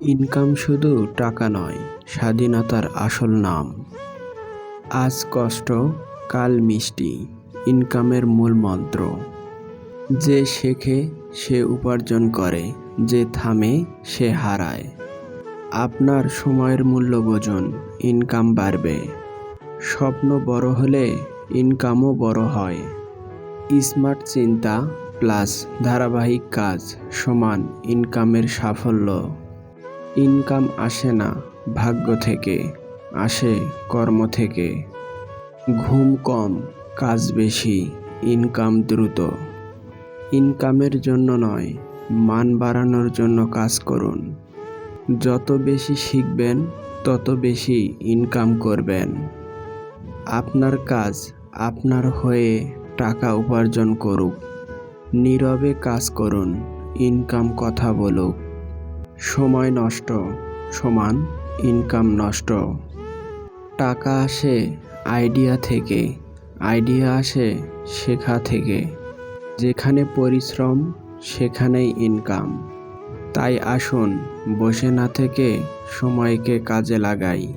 Income শুধু টাকা নয়, স্বাধীনতার আসল নাম। আজ কষ্ট, কাল মিষ্টি, ইনকামের মূল মন্ত্র। যে শেখে সে উপার্জন করে, যে থামে সে হারায়। আপনার সময়ের মূল্য বুঝুন, ইনকাম বাড়বে। স্বপ্ন বড় হলে ইনকামও বড় হয়। স্মার্ট চিন্তা প্লাস ধারাবাহিক কাজ সমান ইনকামের সাফল্য। ইনকাম আসে না ভাগ্য থেকে, আসে কর্ম থেকে। ঘুম কম, কাজ বেশি, ইনকাম দ্রুত। ইনকামের জন্য নয়, মান বাড়ানোর জন্য কাজ করুন। যত বেশি শিখবেন তত বেশি ইনকাম করবেন। আপনার কাজ আপনার হয়ে টাকা উপার্জন করুক। নীরবে কাজ করুন, ইনকাম কথা বলুক। সময় নষ্ট সমান ইনকাম নষ্ট। টাকা আসে আইডিয়া থেকে, আইডিয়া আসে শেখা থেকে। যেখানে পরিশ্রম সেখানেই ইনকাম। তাই আসুন বসে না থেকে সময়কে কাজে লাগাই।